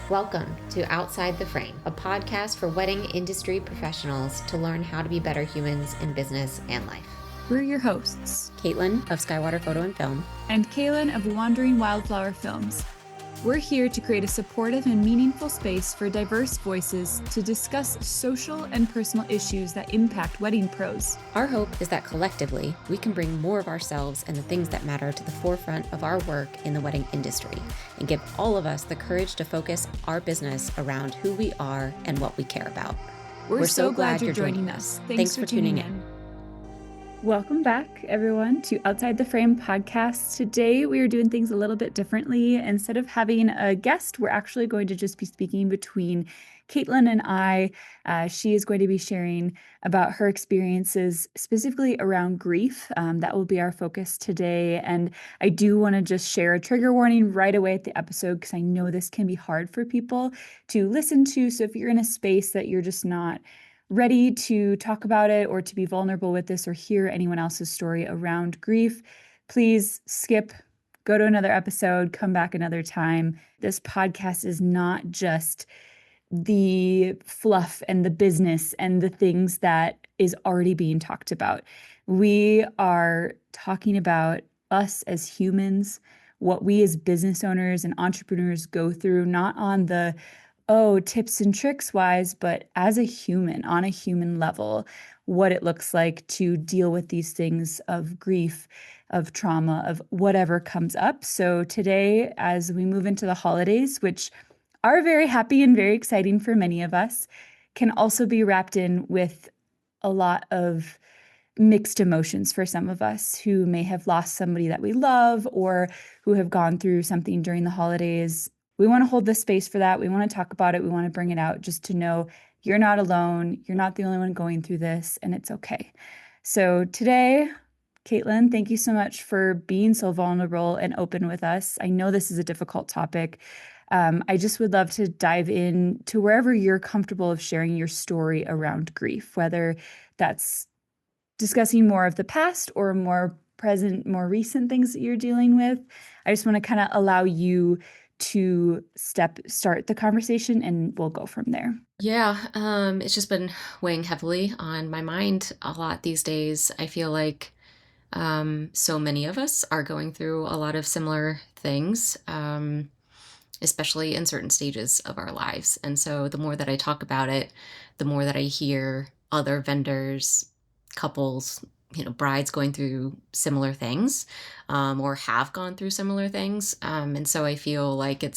Welcome to Outside the Frame, a podcast for wedding industry professionals to learn how to be better humans in business and life. We're your hosts, Kaitlyn of Skywater Photo and Film, and Kaylin of Wandering Wildflower Films. We're here to create a supportive and meaningful space for diverse voices to discuss social and personal issues that impact wedding pros. Our hope is that collectively, we can bring more of ourselves and the things that matter to the forefront of our work in the wedding industry and give all of us the courage to focus our business around who we are and what we care about. We're so glad you're joining us. Thanks for tuning in. Welcome back, everyone, to Outside the Frame podcast. Today, we are doing things a little bit differently. Instead of having a guest, we're actually going to just be speaking between Kaitlyn and I. She is going to be sharing about her experiences specifically around grief. That will be our focus today. And I do want to just share a trigger warning right away at the episode because I know this can be hard for people to listen to. So if you're in a space that you're just not ready to talk about it or to be vulnerable with this or hear anyone else's story around grief, please skip, go to another episode, come back another time. This podcast is not just the fluff and the business and the things that is already being talked about. We are talking about us as humans, what we as business owners and entrepreneurs go through, not on the tips and tricks wise, but as a human, on a human level, what it looks like to deal with these things of grief, of trauma, of whatever comes up. So today, as we move into the holidays, which are very happy and very exciting for many of us, can also be wrapped in with a lot of mixed emotions for some of us who may have lost somebody that we love or who have gone through something during the holidays. We want to hold this space for that. We want to talk about it. We want to bring it out just to know you're not alone. You're not the only one going through this, and it's okay. So today, Kaitlyn, thank you so much for being so vulnerable and open with us. I know this is a difficult topic. I just would love to dive in to wherever you're comfortable of sharing your story around grief, whether that's discussing more of the past or more present, more recent things that you're dealing with. I just want to kind of allow you to start the conversation, and we'll go from there. Yeah, it's just been weighing heavily on my mind a lot these days. I feel like so many of us are going through a lot of similar things, especially in certain stages of our lives. And so the more that I talk about it, the more that I hear other vendors, couples, brides going through similar things, or have gone through similar things. And so I feel like it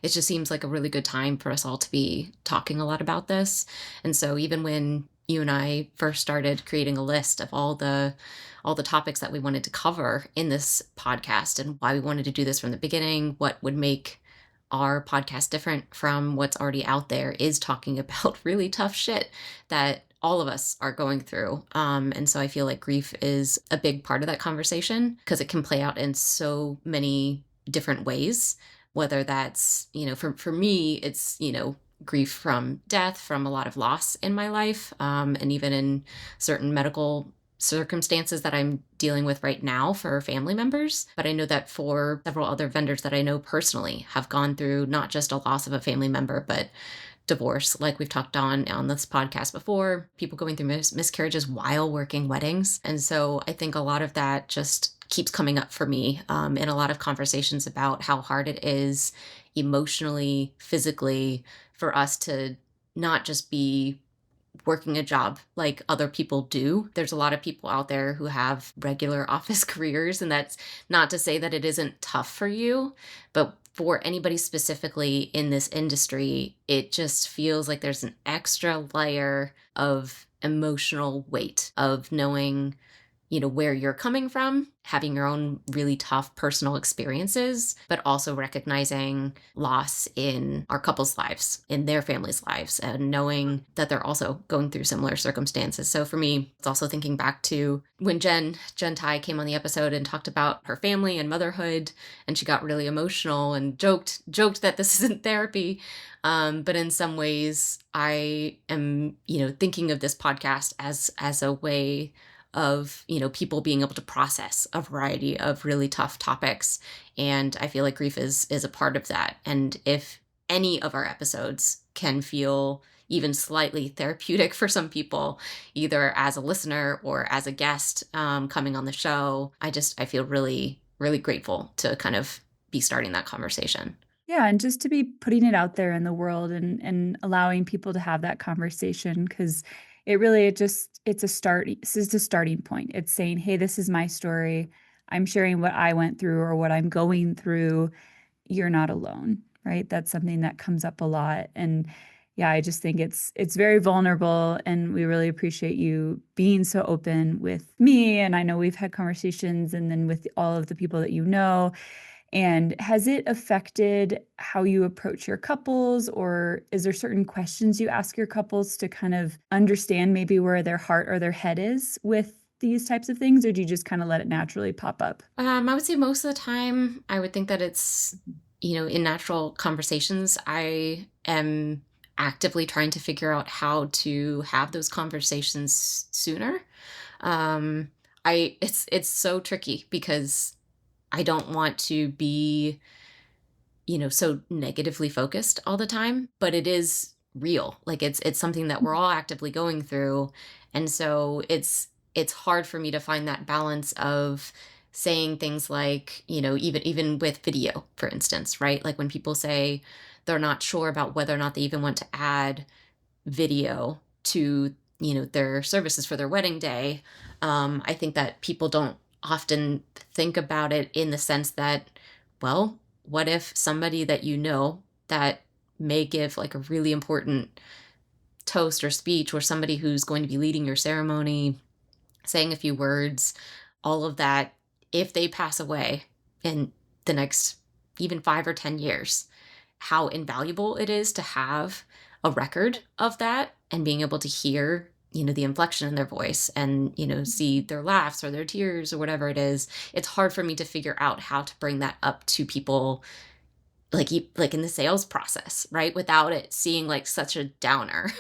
just seems like a really good time for us all to be talking a lot about this. And so even when you and I first started creating a list of all the topics that we wanted to cover in this podcast and why we wanted to do this from the beginning, what would make our podcast different from what's already out there is talking about really tough shit that all of us are going through. And so I feel like grief is a big part of that conversation because it can play out in so many different ways, whether that's, for me, it's, grief from death, from a lot of loss in my life, and even in certain medical circumstances that I'm dealing with right now for family members. But I know that for several other vendors that I know personally have gone through not just a loss of a family member, but divorce, like we've talked on this podcast before, people going through miscarriages while working weddings. And so I think a lot of that just keeps coming up for me in a lot of conversations about how hard it is emotionally, physically, for us to not just be working a job like other people do. There's a lot of people out there who have regular office careers, and that's not to say that it isn't tough for you, but for anybody specifically in this industry, it just feels like there's an extra layer of emotional weight of knowing, where you're coming from, having your own really tough personal experiences, but also recognizing loss in our couples' lives, in their families' lives, and knowing that they're also going through similar circumstances. So for me, it's also thinking back to when Jen Tai came on the episode and talked about her family and motherhood, and she got really emotional and joked that this isn't therapy. But in some ways, I am, thinking of this podcast as a way of, people being able to process a variety of really tough topics. And I feel like grief is a part of that. And if any of our episodes can feel even slightly therapeutic for some people, either as a listener or as a guest coming on the show. I feel really, really grateful to kind of be starting that conversation. Yeah, and just to be putting it out there in the world and allowing people to have that conversation, because it's a start. This is the starting point. It's saying, hey, this is my story. I'm sharing what I went through or what I'm going through. You're not alone, right? That's something that comes up a lot. And yeah, I just think it's very vulnerable, and we really appreciate you being so open with me. And I know we've had conversations and then with all of the people that you know. And has it affected how you approach your couples, or is there certain questions you ask your couples to kind of understand maybe where their heart or their head is with these types of things, or do you just kind of let it naturally pop up? I would say most of the time, I would think that it's, in natural conversations, I am actively trying to figure out how to have those conversations sooner. It's so tricky because I don't want to be, so negatively focused all the time, but it is real. Like it's something that we're all actively going through. And so it's hard for me to find that balance of saying things like, even with video, for instance, right? Like when people say they're not sure about whether or not they even want to add video to, their services for their wedding day. I think that people don't often think about it in the sense that, well, what if somebody that that may give like a really important toast or speech, or somebody who's going to be leading your ceremony, saying a few words, all of that, if they pass away in the next even 5 or 10 years, how invaluable it is to have a record of that and being able to hear, the inflection in their voice and, see their laughs or their tears or whatever it is. It's hard for me to figure out how to bring that up to people like in the sales process, right? Without it seeing like such a downer.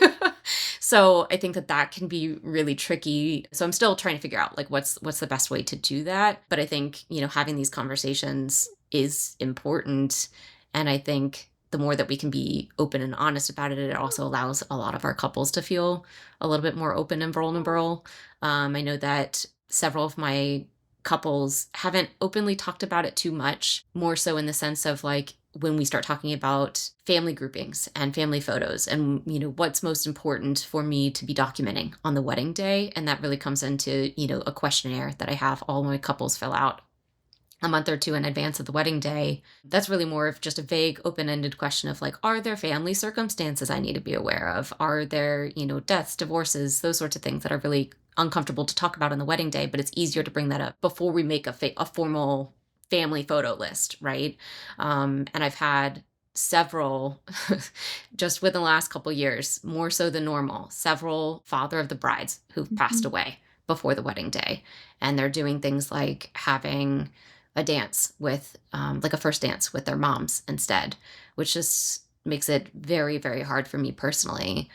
So I think that can be really tricky. So I'm still trying to figure out like what's the best way to do that. But I think, having these conversations is important. And I think the more that we can be open and honest about it, it also allows a lot of our couples to feel a little bit more open and vulnerable. I know that several of my couples haven't openly talked about it too much, more so in the sense of like when we start talking about family groupings and family photos and, what's most important for me to be documenting on the wedding day. And that really comes into, a questionnaire that I have all my couples fill out a month or two in advance of the wedding day. That's really more of just a vague, open-ended question of like, are there family circumstances I need to be aware of? Are there, deaths, divorces, those sorts of things that are really uncomfortable to talk about on the wedding day, but it's easier to bring that up before we make a formal family photo list, right? And I've had several, just within the last couple years, more so than normal, several father of the brides who've passed away before the wedding day. And they're doing things like having a dance with, like a first dance with their moms instead, which just makes it very, very hard for me personally.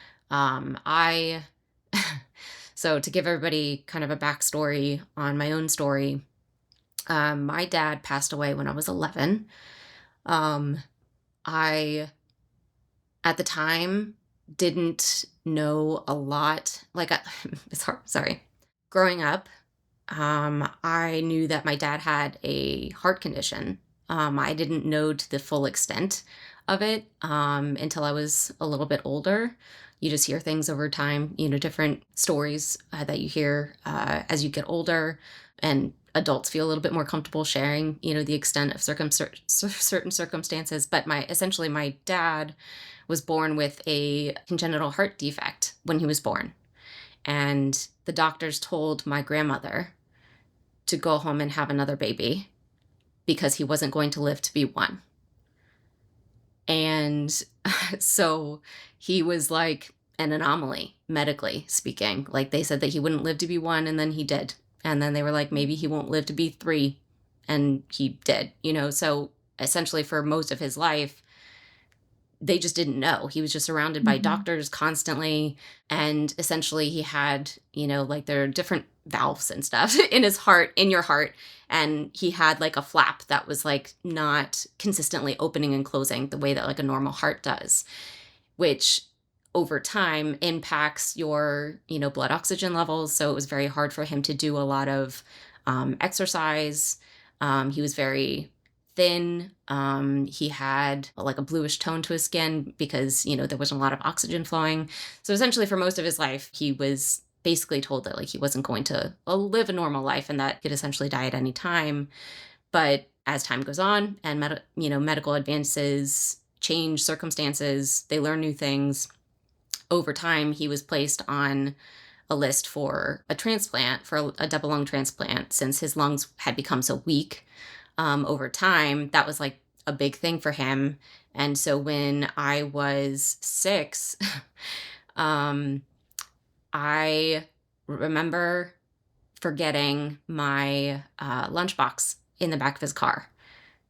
So to give everybody kind of a backstory on my own story, my dad passed away when I was 11. I, at the time, didn't know a lot. Like, it's hard, sorry. Growing up, I knew that my dad had a heart condition. I didn't know to the full extent of it until I was a little bit older. You just hear things over time, different stories that you hear as you get older, and adults feel a little bit more comfortable sharing, the extent of certain circumstances. But essentially my dad was born with a congenital heart defect when he was born. And the doctors told my grandmother to go home and have another baby because he wasn't going to live to be one. And so he was like an anomaly, medically speaking. Like they said that he wouldn't live to be one, and then he did. And then they were like, maybe he won't live to be 3, and he did, So essentially for most of his life, they just didn't know. He was just surrounded by doctors constantly. And essentially he had, like there are different valves and stuff in your heart. And he had like a flap that was like not consistently opening and closing the way that like a normal heart does, which over time impacts your, blood oxygen levels. So it was very hard for him to do a lot of exercise. He was very thin. He had like a bluish tone to his skin because, there wasn't a lot of oxygen flowing. So essentially for most of his life, he was basically told that like he wasn't going to live a normal life and that he could essentially die at any time. But as time goes on and medical advances change circumstances, they learn new things. Over time, he was placed on a list for a transplant, for a double lung transplant, since his lungs had become so weak. Over time, that was like a big thing for him. And so when I was 6, I remember forgetting my lunchbox in the back of his car,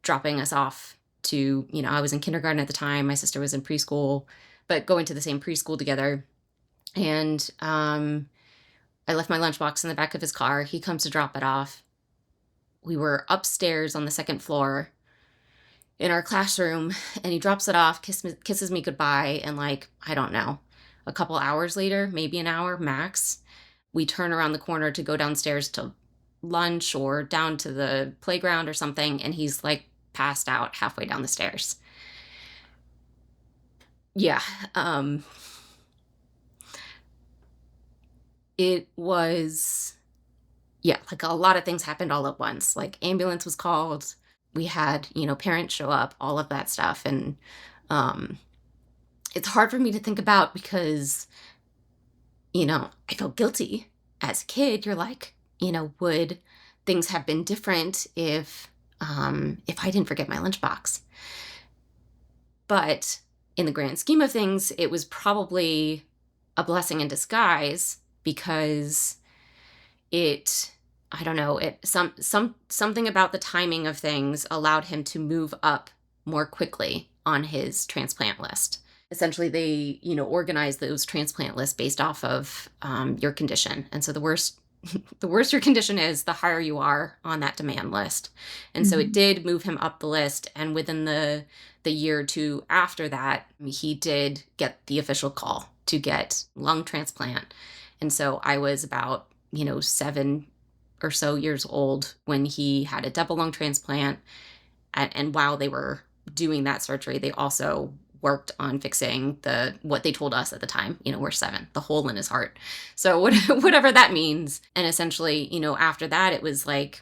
dropping us off to, I was in kindergarten at the time. My sister was in preschool, but going to the same preschool together. And I left my lunchbox in the back of his car. He comes to drop it off. We were upstairs on the second floor in our classroom, and he drops it off, kisses me goodbye, and like, I don't know, a couple hours later, maybe an hour max, we turn around the corner to go downstairs to lunch or down to the playground or something, and he's like passed out halfway down the stairs. Yeah. It was, like a lot of things happened all at once. Like ambulance was called. We had, parents show up, all of that stuff. And it's hard for me to think about because, I felt guilty as a kid. You're like, would things have been different if I didn't forget my lunchbox? But in the grand scheme of things, it was probably a blessing in disguise because something about the timing of things allowed him to move up more quickly on his transplant list. Essentially, they, organize those transplant lists based off of your condition. And so the worse your condition is, the higher you are on that demand list. And so it did move him up the list. And within the year or two after that, he did get the official call to get lung transplant. And so I was about, 7 or so years old when he had a double lung transplant. And while they were doing that surgery, they also worked on fixing what they told us at the time, we're 7, the hole in his heart. So whatever that means. And essentially, after that, it was like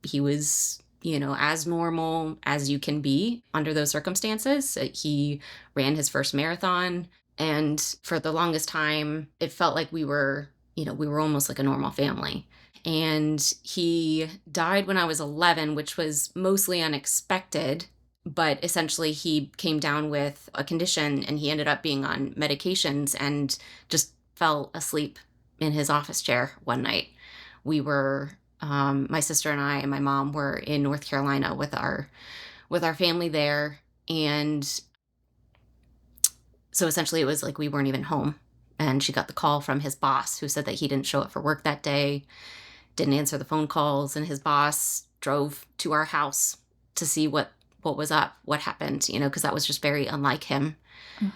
he was, as normal as you can be under those circumstances. He ran his first marathon. And for the longest time, it felt like we were almost like a normal family. And he died when I was 11, which was mostly unexpected. But essentially, he came down with a condition and he ended up being on medications and just fell asleep in his office chair one night. We were, my sister and I and my mom were in North Carolina with our family there. And so essentially, it was like we weren't even home. And she got the call from his boss who said that he didn't show up for work that day, didn't answer the phone calls, and his boss drove to our house to see what was up, what happened, because that was just very unlike him.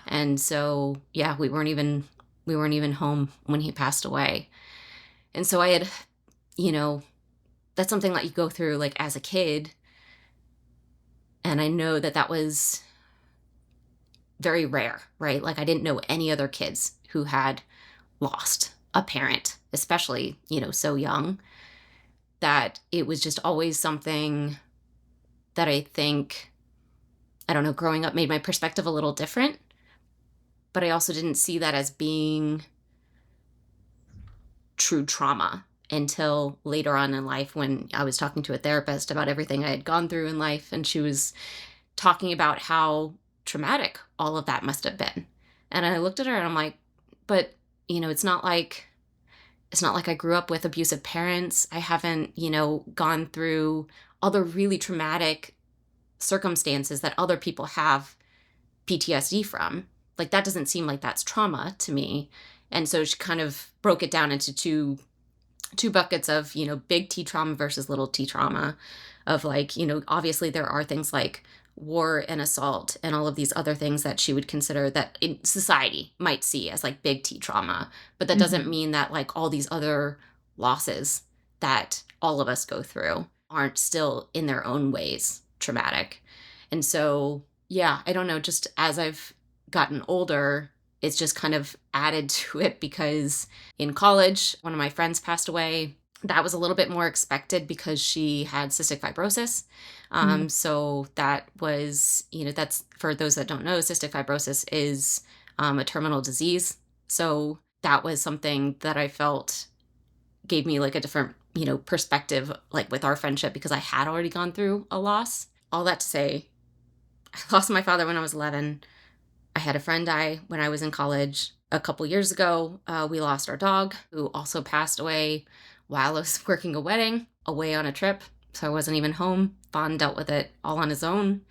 And so, we weren't even home when he passed away. And so I had, that's something that you go through like as a kid. And I know that was very rare, right? Like I didn't know any other kids who had lost a parent, especially, so young, that it was just always something that I think, I don't know, growing up made my perspective a little different. But I also didn't see that as being true trauma until later on in life when I was talking to a therapist about everything I had gone through in life. And she was talking about how traumatic all of that must have been. And I looked at her and I'm like, but, it's not like I grew up with abusive parents. I haven't, gone through all the really traumatic circumstances that other people have PTSD from. Like that doesn't seem like that's trauma to me. And so she kind of broke it down into two two buckets of, big T trauma versus little T trauma, of like, obviously there are things like war and assault and all of these other things that she would consider that in society might see as like big T trauma. But that doesn't mean that like all these other losses that all of us go through aren't still in their own ways traumatic. And so, yeah, I don't know, just as I've gotten older, it's just kind of added to it, because in college, one of my friends passed away. That was a little bit more expected because she had cystic fibrosis. So that was, that's, for those that don't know, cystic fibrosis is a terminal disease. So that was something that I felt gave me like a different, perspective, like with our friendship, because I had already gone through a loss. All that to say, I lost my father when I was 11. I had a friend die when I was in college. A couple years ago, we lost our dog, who also passed away while I was working a wedding, away on a trip. So I wasn't even home. Vaughn dealt with it all on his own.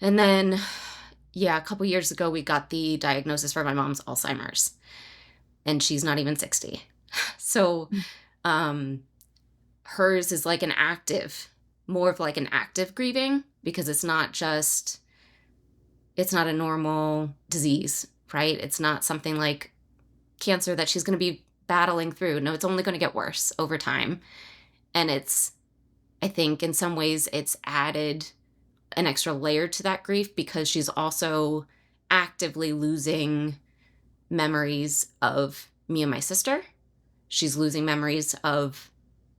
And then, a couple years ago, we got the diagnosis for my mom's Alzheimer's. And she's not even 60. So hers is like more of like an active grieving, because it's not a normal disease, right? It's not something like cancer that she's going to be battling through. No, it's only going to get worse over time. And I think in some ways it's added an extra layer to that grief, because she's also actively losing memories of me and my sister. She's losing memories of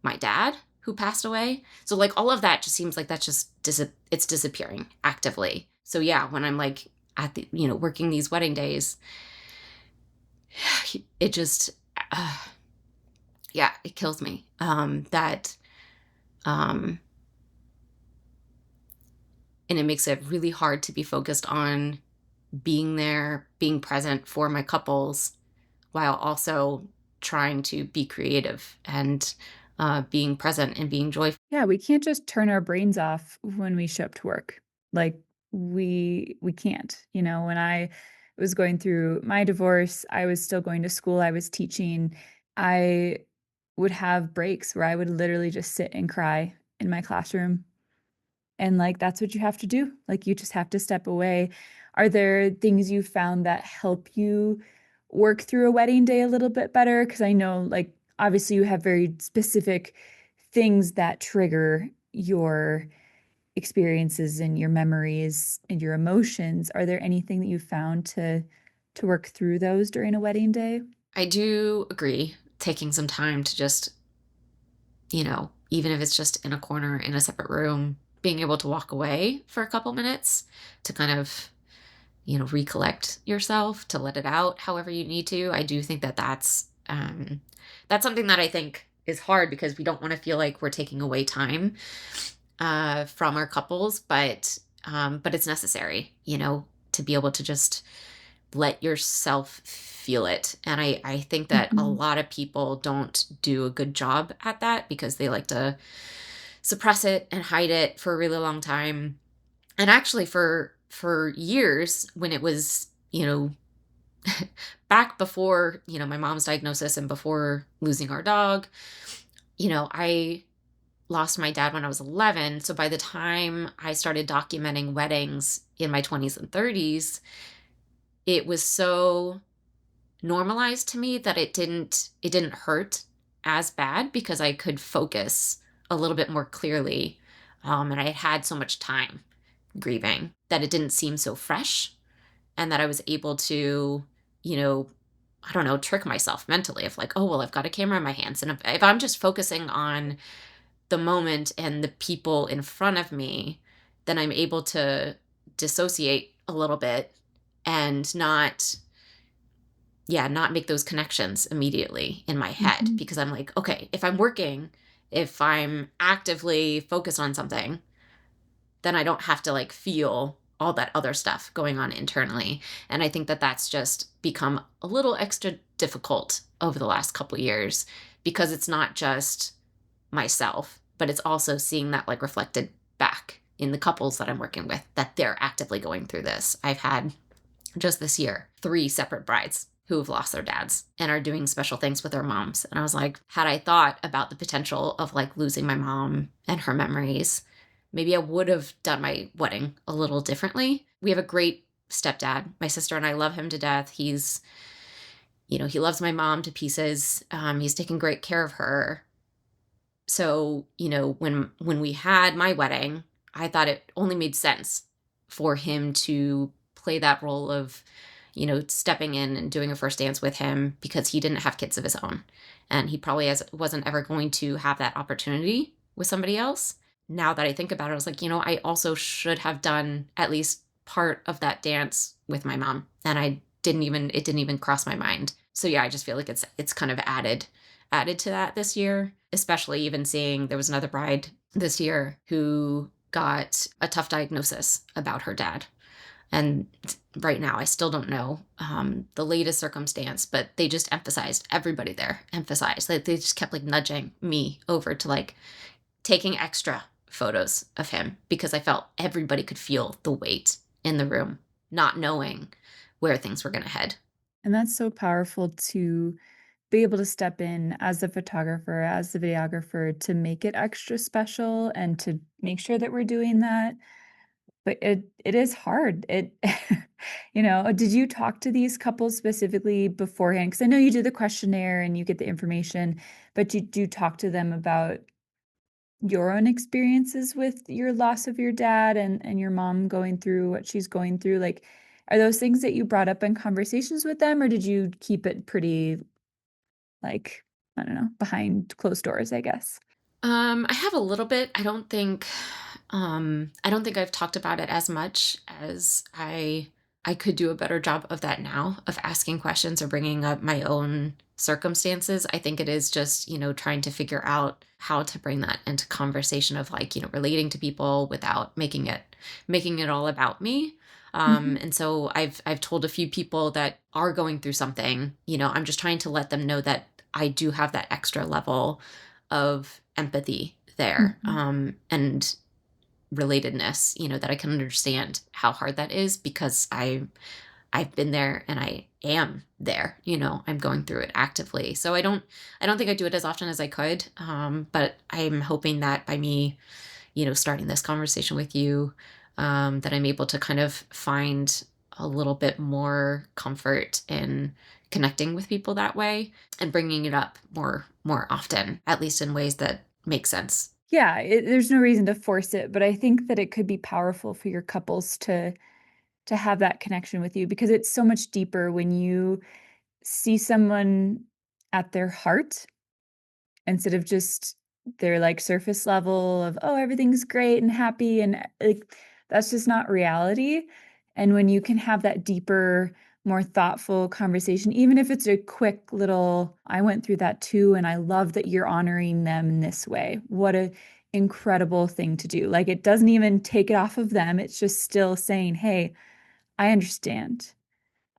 my dad, who passed away. So like all of that just seems like that's just, it's disappearing actively. So yeah, when I'm like at the, working these wedding days, it just, it kills me. And it makes it really hard to be focused on being there, being present for my couples, while also trying to be creative and being present and being joyful. Yeah, we can't just turn our brains off when we show up to work. Like we can't. When I was going through my divorce, I was still going to school, I was teaching. I would have breaks where I would literally just sit and cry in my classroom. And like that's what you have to do. Like you just have to step away. Are there things you found that help you work through a wedding day a little bit better? Because I know, like, obviously you have very specific things that trigger your experiences and your memories and your emotions. Are there anything that you found to work through those during a wedding day? I do agree, taking some time to just, even if it's just in a corner in a separate room, being able to walk away for a couple minutes to kind of, recollect yourself, to let it out however you need to. I do think that that's something that I think is hard, because we don't want to feel like we're taking away time from our couples, but it's necessary, to be able to just let yourself feel it. And I think that a lot of people don't do a good job at that, because they like to suppress it and hide it for a really long time. And actually for years, when it was, back before, my mom's diagnosis and before losing our dog, I lost my dad when I was 11. So by the time I started documenting weddings in my 20s and 30s, it was so normalized to me that it didn't hurt as bad, because I could focus a little bit more clearly. And I had so much time grieving that it didn't seem so fresh, and that I was able to, I don't know, trick myself mentally of like, oh, well, I've got a camera in my hands. And if I'm just focusing on the moment and the people in front of me, then I'm able to dissociate a little bit and not make those connections immediately in my head, because I'm like, okay, if I'm working, if I'm actively focused on something, then I don't have to like feel all that other stuff going on internally. And I think that that's just become a little extra difficult over the last couple of years, because it's not just myself, but it's also seeing that like reflected back in the couples that I'm working with, that they're actively going through this. I've had just this year 3 separate brides who have lost their dads and are doing special things with their moms. And I was like, had I thought about the potential of like losing my mom and her memories, maybe I would have done my wedding a little differently. We have a great stepdad. My sister and I love him to death. He's, he loves my mom to pieces. He's taking great care of her. So, when we had my wedding, I thought it only made sense for him to play that role of, stepping in and doing a first dance with him, because he didn't have kids of his own. And he probably wasn't ever going to have that opportunity with somebody else. Now that I think about it, I was like, I also should have done at least part of that dance with my mom. And it didn't even cross my mind. So yeah, I just feel like it's kind of added to that this year, especially even seeing there was another bride this year who got a tough diagnosis about her dad. And right now, I still don't know the latest circumstance, but they just everybody there emphasized that they just kept like nudging me over to like taking extra photos of him, because I felt everybody could feel the weight in the room, not knowing where things were going to head. And that's so powerful to be able to step in as the photographer, as the videographer, to make it extra special and to make sure that we're doing that. But it is hard. Did you talk to these couples specifically beforehand? Because I know you do the questionnaire and you get the information, but you do talk to them about your own experiences with your loss of your dad and your mom going through what she's going through. Like, are those things that you brought up in conversations with them, or did you keep it pretty, like, I don't know, behind closed doors, I guess? I have a little bit. I don't think I've talked about it as much as I could do a better job of that now, of asking questions or bringing up my own circumstances. I think it is just, trying to figure out how to bring that into conversation of like, relating to people without making it all about me. And so I've told a few people that are going through something, I'm just trying to let them know that I do have that extra level of empathy there. And relatedness, that I can understand how hard that is, because I've been there and I am there, I'm going through it actively. So I don't think I do it as often as I could. But I'm hoping that by me, starting this conversation with you, that I'm able to kind of find a little bit more comfort in connecting with people that way and bringing it up more often, at least in ways that make sense. Yeah, there's no reason to force it, but I think that it could be powerful for your couples to have that connection with you, because it's so much deeper when you see someone at their heart instead of just their like surface level of, oh, everything's great and happy, and like that's just not reality. And when you can have that deeper, more thoughtful conversation, even if it's a quick little, I went through that too, and I love that you're honoring them in this way. What a incredible thing to do. Like, it doesn't even take it off of them. It's just still saying, hey, I understand.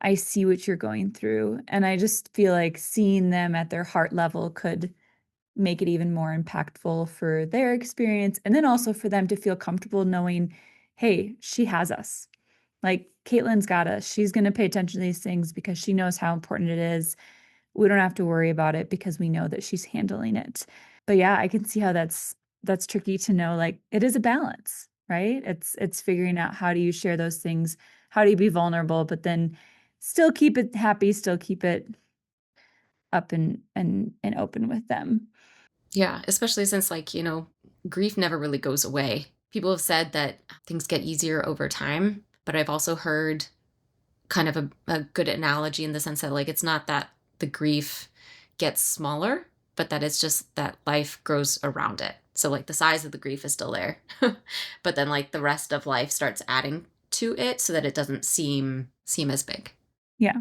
I see what you're going through. And I just feel like seeing them at their heart level could make it even more impactful for their experience. And then also for them to feel comfortable knowing, hey, she has us. Like, Kaitlyn's got us. She's going to pay attention to these things because she knows how important it is. We don't have to worry about it because we know that she's handling it. But yeah, I can see how that's tricky to know. Like, it is a balance, right? It's figuring out, how do you share those things? How do you be vulnerable, but then still keep it happy, still keep it up and open with them. Yeah, especially since grief never really goes away. People have said that things get easier over time, but I've also heard kind of a good analogy in the sense that it's not that the grief gets smaller, but that it's just that life grows around it. So the size of the grief is still there, but then the rest of life starts adding to it so that it doesn't seem as big. Yeah.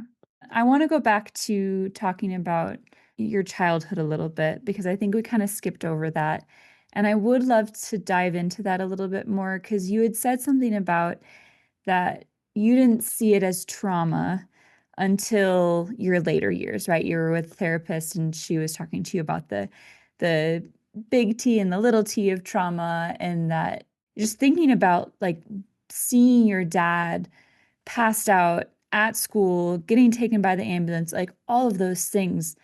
I want to go back to talking about your childhood a little bit, because I think we kind of skipped over that. And I would love to dive into that a little bit more, because you had said something about that you didn't see it as trauma until your later years, right? You were with a therapist and she was talking to you about the big T and the little T of trauma, and that just thinking about seeing your dad passed out at school, getting taken by the ambulance, like all of those things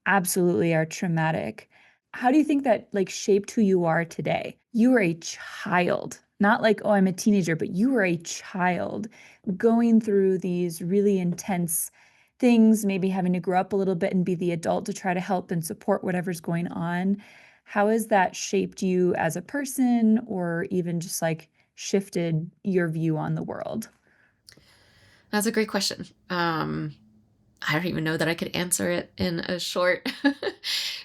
absolutely are traumatic. How do you think that like shaped who you are today? You were a child, not like, oh, I'm a teenager, but you were a child going through these really intense things, maybe having to grow up a little bit and be the adult to try to help and support whatever's going on. How has that shaped you as a person or even just like shifted your view on the world? That's a great question. I don't even know that I could answer it in a short,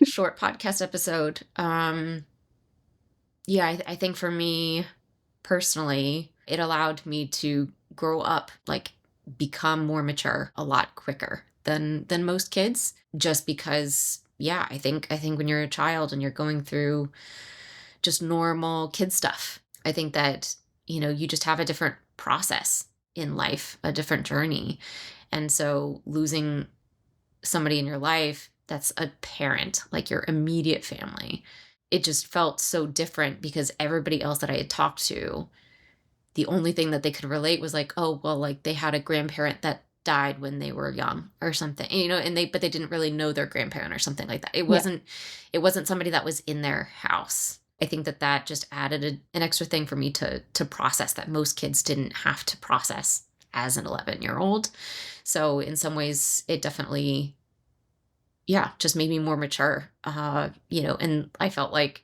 short podcast episode. Yeah, I think for me personally, it allowed me to grow up, like become more mature a lot quicker than most kids, just because, yeah, I think when you're a child and you're going through just normal kid stuff, I think that, you just have a different process in life, a different journey. And so losing somebody in your life that's a parent, like your immediate family, it just felt so different because everybody else that I had talked to, the only thing that they could relate was like, oh, well, like they had a grandparent that died when they were young or something, but they didn't really know their grandparent or something like that. Yeah. It wasn't somebody that was in their house. I think that just added an extra thing for me to process that most kids didn't have to process as an 11-year-old. So in some ways it definitely, yeah, just made me more mature, and I felt like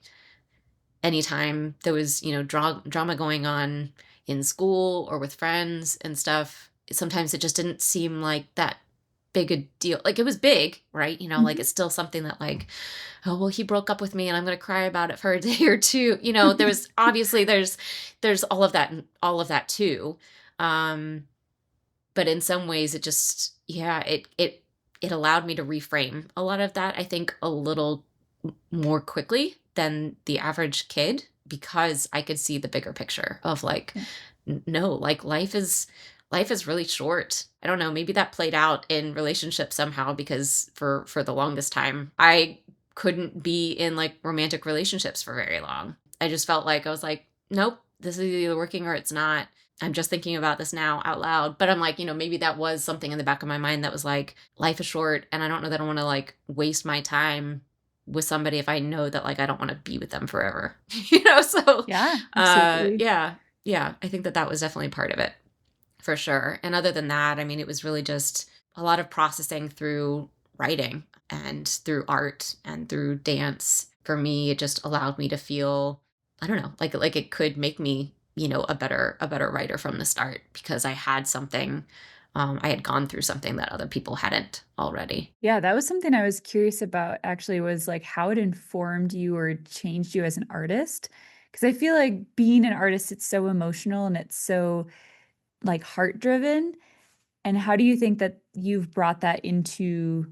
anytime there was, drama going on in school or with friends and stuff, sometimes it just didn't seem like that big a deal. Like it was big, right? Like it's still something that like, oh, well, he broke up with me and I'm going to cry about it for a day or two. There was obviously there's all of that and all of that too. But in some ways it just, yeah, it allowed me to reframe a lot of that, I think, a little more quickly than the average kid, because I could see the bigger picture of like, no, like life is really short. I don't know, maybe that played out in relationships somehow, because for the longest time I couldn't be in like romantic relationships for very long. I just felt like I was like, nope, this is either working or it's not. I'm just thinking about this now out loud. But I'm like, maybe that was something in the back of my mind that was like, life is short and I don't know that I want to like waste my time with somebody if I know that like I don't want to be with them forever. So Yeah, absolutely. yeah, I think that was definitely part of it for sure. And other than that, I mean, it was really just a lot of processing through writing and through art and through dance. For me, it just allowed me to feel, I don't know, like it could make me, a better writer from the start, because I had something, I had gone through something that other people hadn't already. Yeah, that was something I was curious about actually, was like how it informed you or changed you as an artist. Because I feel like being an artist, it's so emotional and it's so like heart driven. And how do you think that you've brought that into,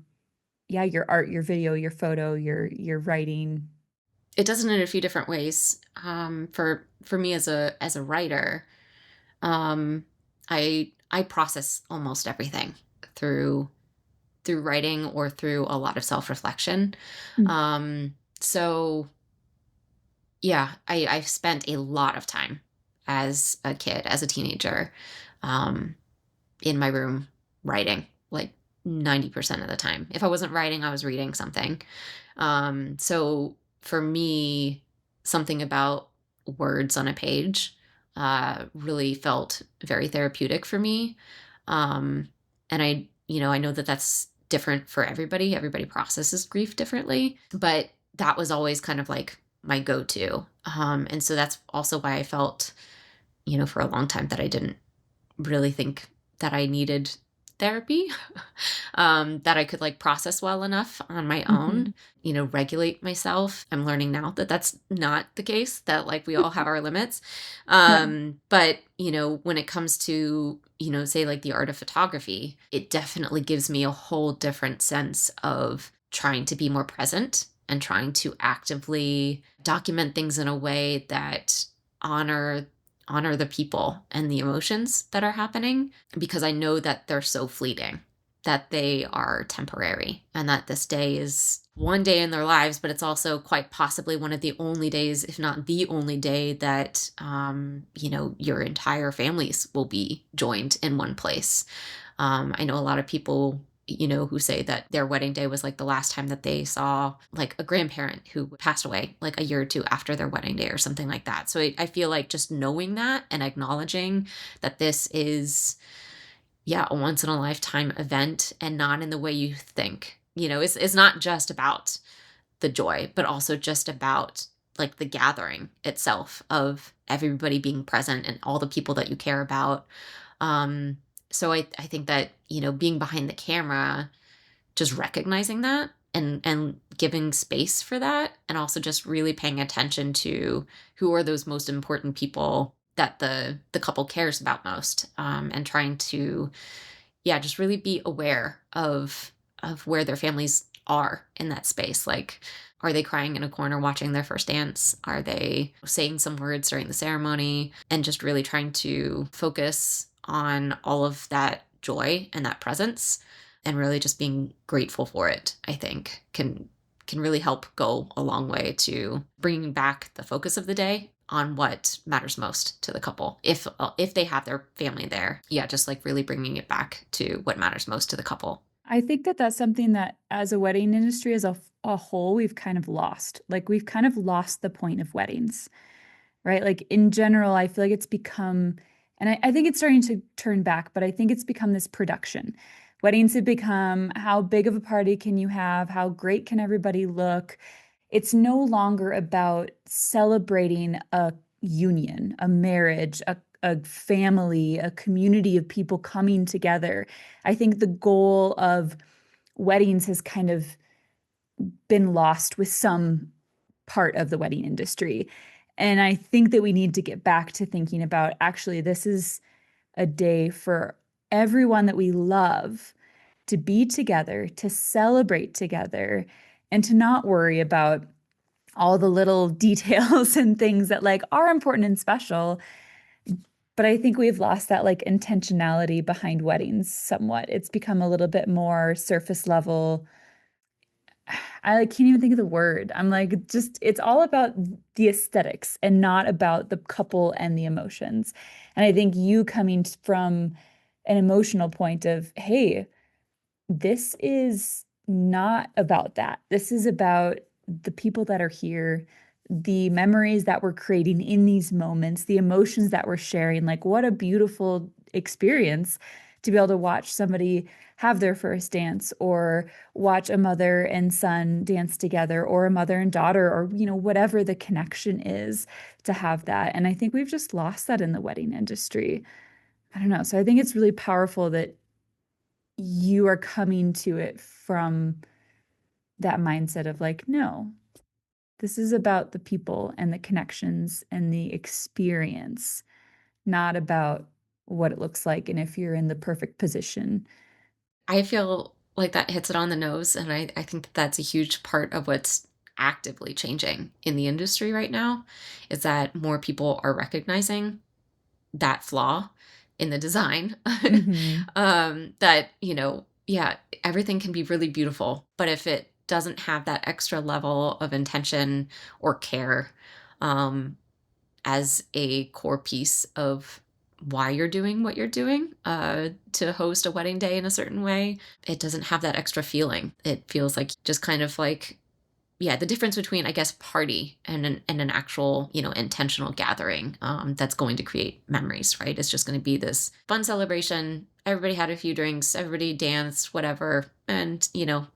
yeah, your art, your video, your photo, your writing? It does it in a few different ways. For me as a writer, um, I process almost everything through writing or through a lot of self-reflection. Mm. So yeah, I've spent a lot of time as a kid, as a teenager, um, in my room writing, like 90% of the time. If I wasn't writing, I was reading something. So for me, something about words on a page really felt very therapeutic for me. And I know that that's different for everybody. Everybody processes grief differently, but that was always kind of like my go-to. And so that's also why I felt, for a long time that I didn't really think that I needed therapy, that I could like process well enough on my own, regulate myself. I'm learning now that that's not the case, that like we all have our limits. Yeah. But, when it comes to, say like the art of photography, it definitely gives me a whole different sense of trying to be more present and trying to actively document things in a way that honor the people and the emotions that are happening, because I know that they're so fleeting, that they are temporary and that this day is one day in their lives, but it's also quite possibly one of the only days, if not the only day, that, your entire families will be joined in one place. I know a lot of people, who say that their wedding day was like the last time that they saw like a grandparent who passed away like a year or two after their wedding day or something like that. So I feel like just knowing that and acknowledging that this is, a once in a lifetime event and not in the way you think, it's not just about the joy, but also just about like the gathering itself of everybody being present and all the people that you care about. So I think that, being behind the camera, just recognizing that and giving space for that, and also just really paying attention to who are those most important people that the couple cares about most, and trying to, just really be aware of where their families are in that space. Like, are they crying in a corner watching their first dance? Are they saying some words during the ceremony? And just really trying to focus on all of that joy and that presence, and really just being grateful for it, I think can really help go a long way to bringing back the focus of the day on what matters most to the couple. If they have their family there, just like really bringing it back to what matters most to the couple. I think that that's something that as a wedding industry as a whole, we've kind of lost. Like we've kind of lost the point of weddings, right? Like in general, I feel like it's become, and I think it's starting to turn back, but I think it's become this production. Weddings have become, how big of a party can you have? How great can everybody look? It's no longer about celebrating a union, a marriage, a family, a community of people coming together. I think the goal of weddings has kind of been lost with some part of the wedding industry. And I think that we need to get back to thinking about, actually, this is a day for everyone that we love to be together, to celebrate together, and to not worry about all the little details and things that like are important and special. But I think we've lost that like intentionality behind weddings somewhat. It's become a little bit more surface level. I like can't even think of the word. I'm like, just it's all about the aesthetics and not about the couple and the emotions. And I think you coming from an emotional point of, hey, this is not about that. This is about the people that are here, the memories that we're creating in these moments, the emotions that we're sharing. Like, what a beautiful experience to be able to watch somebody have their first dance, or watch a mother and son dance together, or a mother and daughter, or, whatever the connection is, to have that. And I think we've just lost that in the wedding industry. I don't know. So I think it's really powerful that you are coming to it from that mindset of like, no, this is about the people and the connections and the experience, not about what it looks like and if you're in the perfect position. I feel like that hits it on the nose. And I think that that's a huge part of what's actively changing in the industry right now, is that more people are recognizing that flaw in the design. That, everything can be really beautiful, but if it doesn't have that extra level of intention or care, as a core piece of why you're doing what you're doing, to host a wedding day in a certain way, it doesn't have that extra feeling. It feels like just kind of like, the difference between, I guess, party and an actual, intentional gathering, that's going to create memories, right? It's just going to be this fun celebration. Everybody had a few drinks, everybody danced, whatever. And,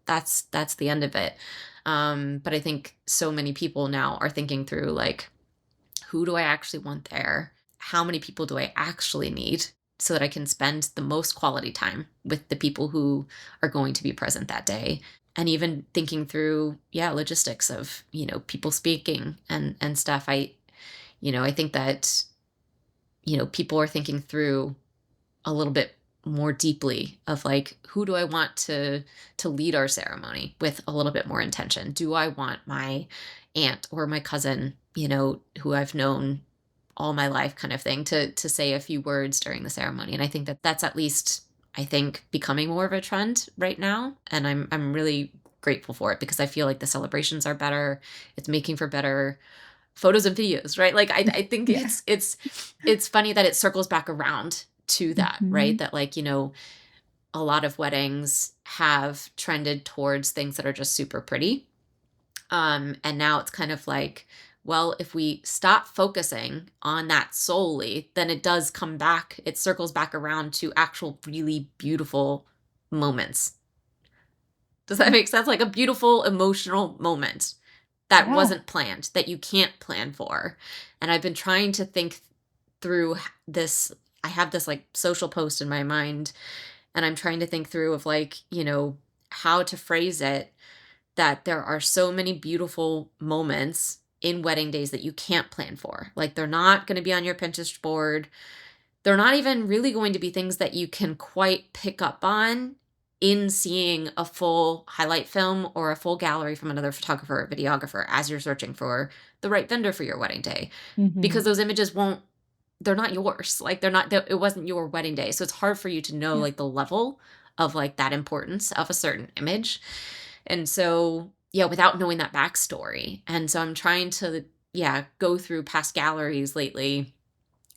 that's the end of it. But I think so many people now are thinking through like, who do I actually want there? How many people do I actually need so that I can spend the most quality time with the people who are going to be present that day? And even thinking through, logistics of, people speaking and stuff. I think that, people are thinking through a little bit more deeply of like, who do I want to lead our ceremony with a little bit more intention? Do I want my aunt or my cousin, who I've known all my life kind of thing, to say a few words during the ceremony? And I think that that's at least I think, becoming more of a trend right now. And I'm really grateful for it because I feel like the celebrations are better. It's making for better photos and videos, right? Like I think Yeah. it's funny that it circles back around to that, right? That like, a lot of weddings have trended towards things that are just super pretty. And now it's kind of like, well, if we stop focusing on that solely, then it does come back, it circles back around to actual really beautiful moments. Does that make sense? Like a beautiful emotional moment that Yeah. wasn't planned, that you can't plan for. And I've been trying to think through this. I have this like social post in my mind, and I'm trying to think through of like, how to phrase it, that there are so many beautiful moments in wedding days that you can't plan for. Like they're not going to be on your Pinterest board. They're not even really going to be things that you can quite pick up on in seeing a full highlight film or a full gallery from another photographer or videographer as you're searching for the right vendor for your wedding day. Because those images they're not yours. Like it wasn't your wedding day. So it's hard for you to know like the level of like that importance of a certain image. And so, yeah, without knowing that backstory. And so I'm trying to, go through past galleries lately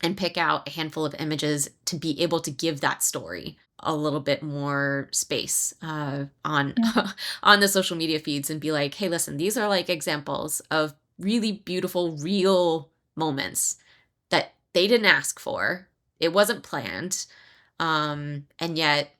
and pick out a handful of images to be able to give that story a little bit more space on on the social media feeds, and be like, hey, listen, these are like examples of really beautiful, real moments that they didn't ask for. It wasn't planned. And yet,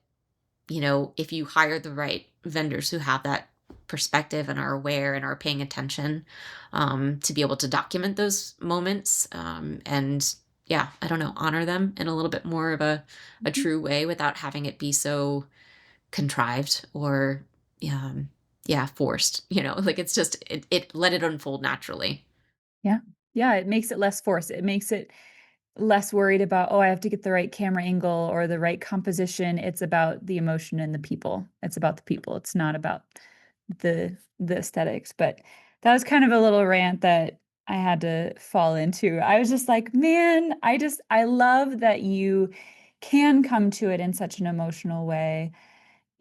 if you hire the right vendors who have that perspective and are aware and are paying attention, to be able to document those moments, and I don't know, honor them in a little bit more of a true way without having it be so contrived or, forced, like it's just, it let it unfold naturally. Yeah. Yeah, it makes it less forced. It makes it less worried about, "Oh, I have to get the right camera angle or the right composition." It's about the emotion and the people. It's about the people. It's not about the aesthetics, but that was kind of a little rant that I had to fall into. I was just like, "Man, I love that you can come to it in such an emotional way."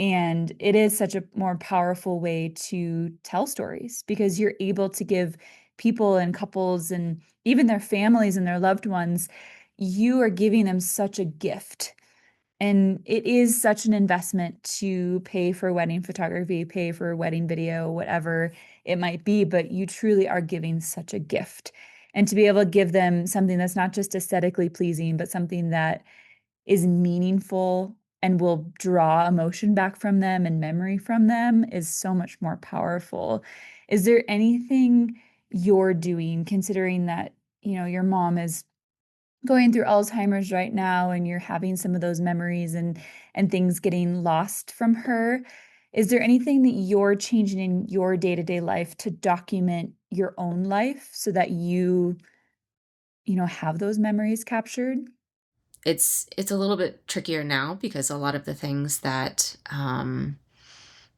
And it is such a more powerful way to tell stories because you're able to give people and couples and even their families and their loved ones, you are giving them such a gift. And it is such an investment to pay for wedding photography, pay for wedding video, whatever it might be, but you truly are giving such a gift. And to be able to give them something that's not just aesthetically pleasing, but something that is meaningful and will draw emotion back from them and memory from them is so much more powerful. Is there anything you're doing considering that, your mom is going through Alzheimer's right now and you're having some of those memories and things getting lost from her? Is there anything that you're changing in your day-to-day life to document your own life so that you have those memories captured? It's a little bit trickier now because a lot of the things that, a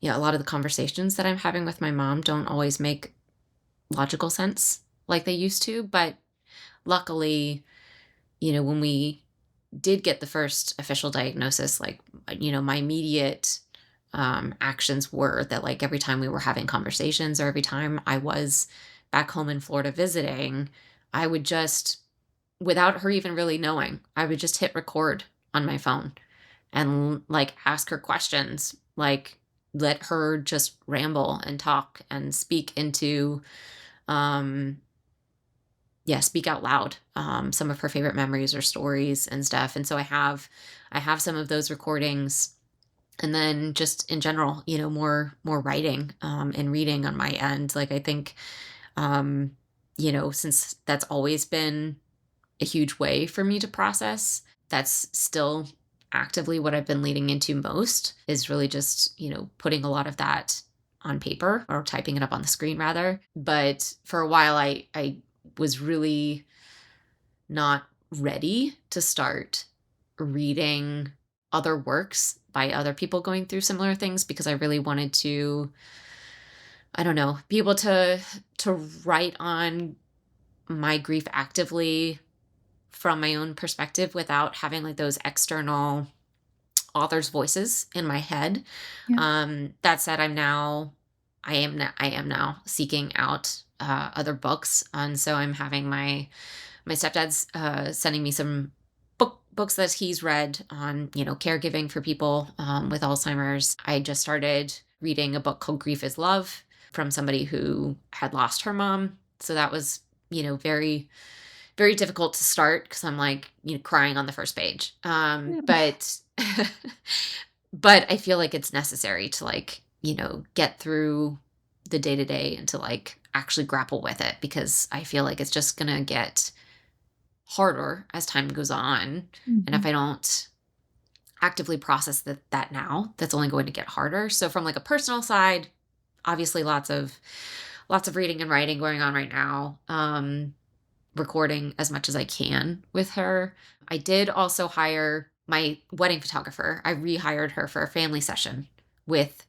lot of the conversations that I'm having with my mom don't always make logical sense like they used to. But luckily, when we did get the first official diagnosis, like, my immediate actions were that, like, every time we were having conversations or every time I was back home in Florida visiting, I would just, without her even really knowing, I would just hit record on my phone and like ask her questions, like let her just ramble and talk and speak into, um, speak out loud, some of her favorite memories or stories and stuff. And so I have some of those recordings, and then just in general, more writing, and reading on my end. Like I think, um, since that's always been a huge way for me to process, that's still actively what I've been leading into most, is really just, putting a lot of that on paper or typing it up on the screen rather. But for a while, I was really not ready to start reading other works by other people going through similar things, because I really wanted to, I don't know, be able to write on my grief actively from my own perspective without having like those external authors' voices in my head. Yeah. That said, I am now seeking out other books, and so I'm having my stepdad's sending me some books that he's read on, caregiving for people with Alzheimer's. I just started reading a book called Grief is Love from somebody who had lost her mom. So that was, very, very difficult to start because I'm like, crying on the first page. Yeah. But but I feel like it's necessary to like, get through the day to day and to like actually grapple with it, because I feel like it's just going to get harder as time goes on. And if I don't actively process that now, that's only going to get harder. So from like a personal side, obviously lots of reading and writing going on right now. Recording as much as I can with her. I did also hire my wedding photographer. I rehired her for a family session with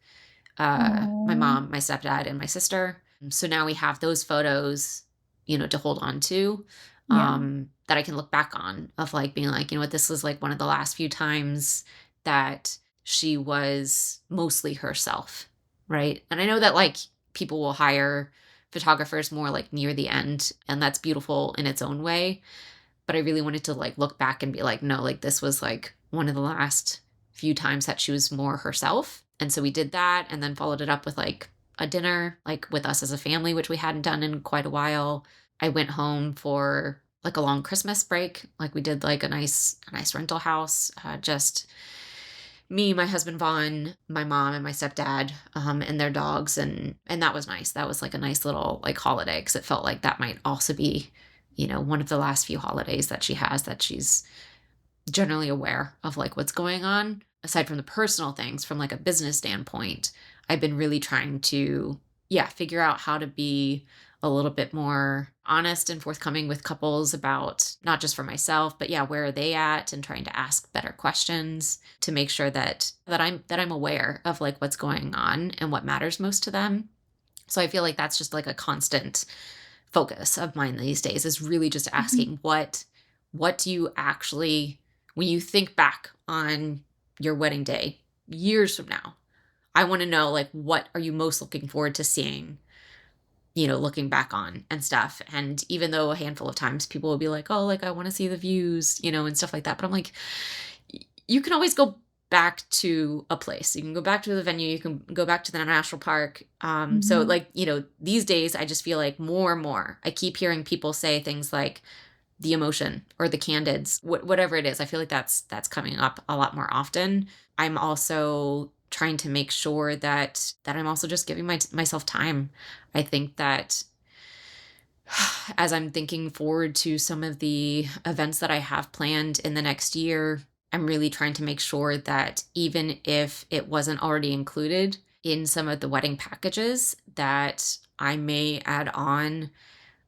my mom, my stepdad, and my sister. So now we have those photos, to hold on to, that I can look back on, of like being like, what, this was like one of the last few times that she was mostly herself, right? And I know that like people will hire photographers more like near the end, and that's beautiful in its own way. But I really wanted to like look back and be like, no, like this was like one of the last few times that she was more herself. And so we did that, and then followed it up with like a dinner, like with us as a family, which we hadn't done in quite a while. I went home for like a long Christmas break. Like we did like a nice rental house, just me, my husband Vaughn, my mom, and my stepdad, and their dogs, and that was nice. That was like a nice little like holiday, because it felt like that might also be, one of the last few holidays that she has that she's generally aware of like what's going on. Aside from the personal things, from like a business standpoint, I've been really trying to, figure out how to be a little bit more honest and forthcoming with couples about, not just for myself, but where are they at, and trying to ask better questions to make sure that I'm aware of like what's going on and what matters most to them. So I feel like that's just like a constant focus of mine these days, is really just asking what do you actually, when you think back on your wedding day years from now, I want to know like, what are you most looking forward to seeing, looking back on and stuff. And even though a handful of times people will be like, oh, like I want to see the views, and stuff like that. But I'm like, you can always go back to a place. You can go back to the venue. You can go back to the national park. So like, these days I just feel like more and more, I keep hearing people say things like the emotion or the candids, whatever it is. I feel like that's coming up a lot more often. I'm also trying to make sure that I'm also just giving myself time. I think that as I'm thinking forward to some of the events that I have planned in the next year, I'm really trying to make sure that even if it wasn't already included in some of the wedding packages, that I may add on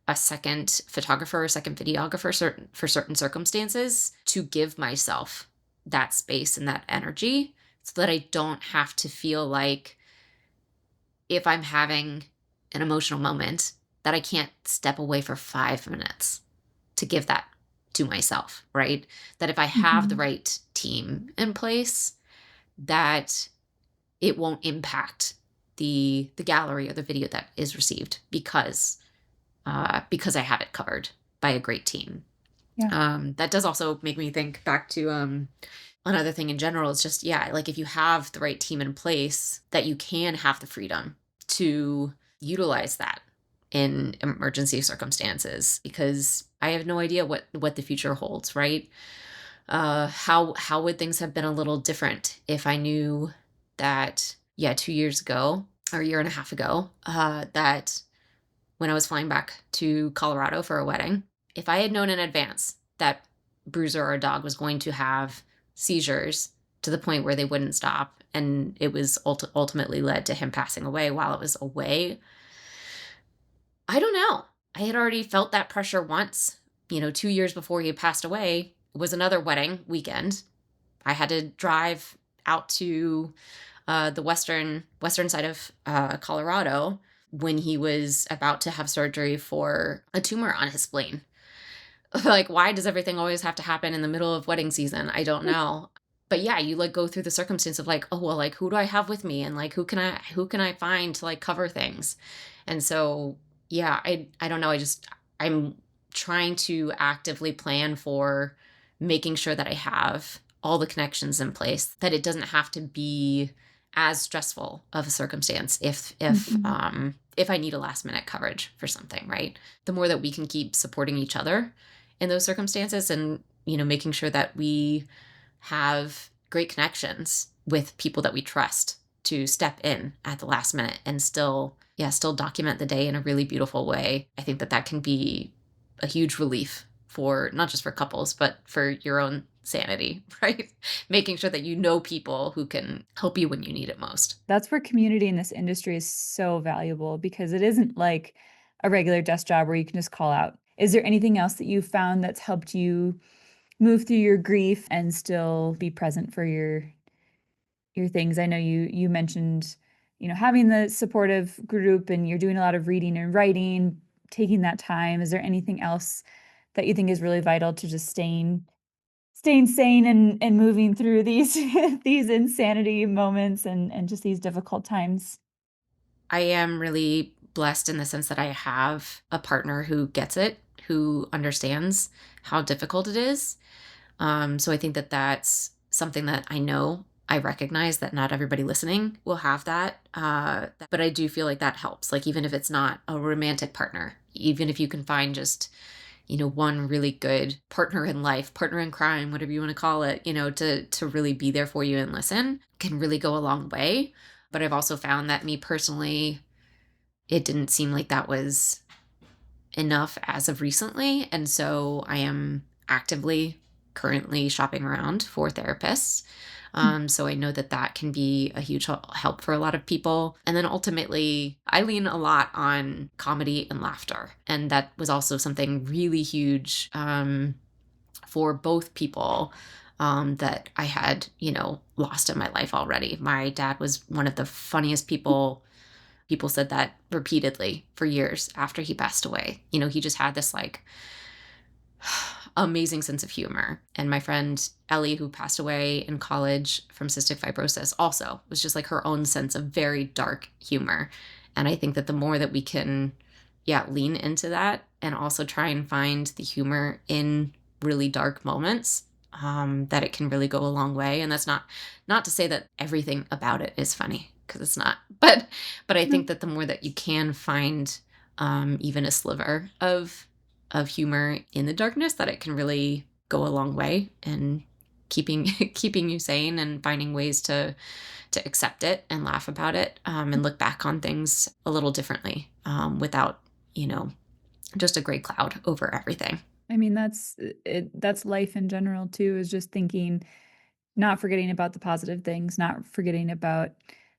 a second photographer, a second videographer for certain circumstances, to give myself that space and that energy, so that I don't have to feel like, if I'm having an emotional moment, that I can't step away for 5 minutes to give that to myself, right? That if I have the right team in place, that it won't impact the gallery or the video that is received, because I have it covered by a great team. That does also make me think back to another thing in general. Is just, like if you have the right team in place, that you can have the freedom to utilize that in emergency circumstances, because I have no idea what the future holds, right? How would things have been a little different if I knew that, 2 years ago or a year and a half ago, that when I was flying back to Colorado for a wedding, if I had known in advance that Bruiser, our dog, was going to have seizures to the point where they wouldn't stop, and it was ultimately led to him passing away while it was away, I don't know. I had already felt that pressure once. 2 years before he passed away, it was another wedding weekend. I had to drive out to the western side of Colorado when he was about to have surgery for a tumor on his spleen. Like, why does everything always have to happen in the middle of wedding season? I don't know. but yeah, you like go through the circumstance of like, oh, well, like who do I have with me? And like who can I find to like cover things? And so yeah, I don't know. I'm trying to actively plan for making sure that I have all the connections in place, that it doesn't have to be as stressful of a circumstance if I need a last minute coverage for something, right? The more that we can keep supporting each other in those circumstances, and making sure that we have great connections with people that we trust to step in at the last minute and still document the day in a really beautiful way. I think that can be a huge relief for not just for couples, but for your own sanity, right? Making sure that people who can help you when you need it most. That's where community in this industry is so valuable, because it isn't like a regular desk job where you can just call out. Is there anything else that you found that's helped you move through your grief and still be present for your things? I know you mentioned, having the supportive group, and you're doing a lot of reading and writing, taking that time. Is there anything else that you think is really vital to just staying sane and moving through these these insanity moments and just these difficult times? I am really blessed in the sense that I have a partner who gets it, who understands how difficult it is. So I think that that's something that I recognize that not everybody listening will have that. But I do feel like that helps. Like, even if it's not a romantic partner, even if you can find just, one really good partner in life, partner in crime, whatever you want to call it, to really be there for you and listen, can really go a long way. But I've also found that me personally, it didn't seem like that was enough as of recently. And so I am actively currently shopping around for therapists. So I know that can be a huge help for a lot of people. And then ultimately, I lean a lot on comedy and laughter. And that was also something really huge for both people that I had, lost in my life already. My dad was one of the funniest people. People said that repeatedly for years after he passed away. He just had this like amazing sense of humor. And my friend Ellie, who passed away in college from cystic fibrosis, also was just like her own sense of very dark humor. And I think that the more that we can, lean into that and also try and find the humor in really dark moments, that it can really go a long way. And that's not to say that everything about it is funny, because it's not. But I think that the more that you can find even a sliver of humor in the darkness, that it can really go a long way in keeping keeping you sane and finding ways to accept it and laugh about it, and look back on things a little differently, without just a gray cloud over everything. I mean, that's life in general too, is just thinking, not forgetting about the positive things, not forgetting about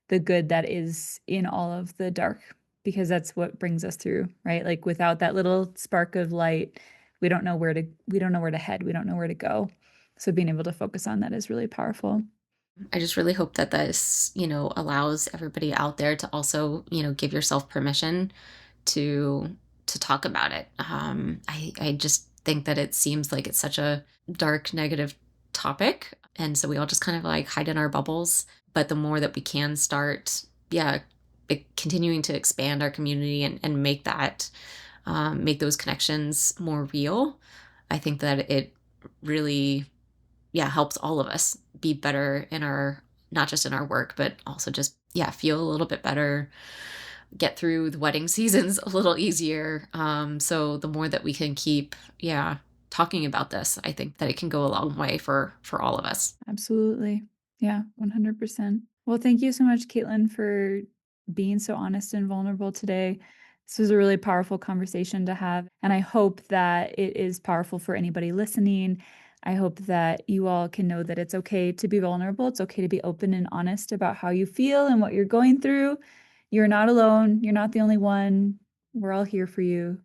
the good that is in all of the dark, because that's what brings us through, right? Like, without that little spark of light, we don't know where to head, we don't know where to go. So being able to focus on that is really powerful. I just really hope that this, allows everybody out there to also, give yourself permission to talk about it. I just think that it seems like it's such a dark, negative topic, and so we all just kind of like hide in our bubbles. But the more that we can start, continuing to expand our community and make make those connections more real, I think that it really, helps all of us be better in our, not just in our work, but also just, feel a little bit better, get through the wedding seasons a little easier. So the more that we can keep, talking about this, I think that it can go a long way for all of us. Absolutely. Yeah, 100%. Well, thank you so much, Kaitlyn, for being so honest and vulnerable today. This was a really powerful conversation to have, and I hope that it is powerful for anybody listening. I hope that you all can know that it's okay to be vulnerable. It's okay to be open and honest about how you feel and what you're going through. You're not alone. You're not the only one. We're all here for you.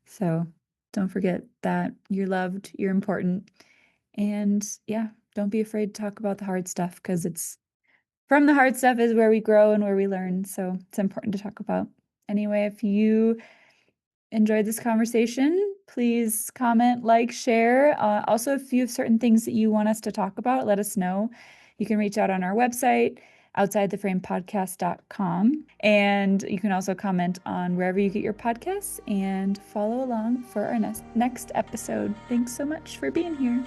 So don't forget that you're loved, you're important. And yeah, don't be afraid to talk about the hard stuff, because it's from the hard stuff is where we grow and where we learn. So it's important to talk about. Anyway, if you enjoyed this conversation, please comment, like, share. Also, if you have certain things that you want us to talk about, let us know. You can reach out on our website, outsidetheframepodcast.com. And you can also comment on wherever you get your podcasts and follow along for our next episode. Thanks so much for being here.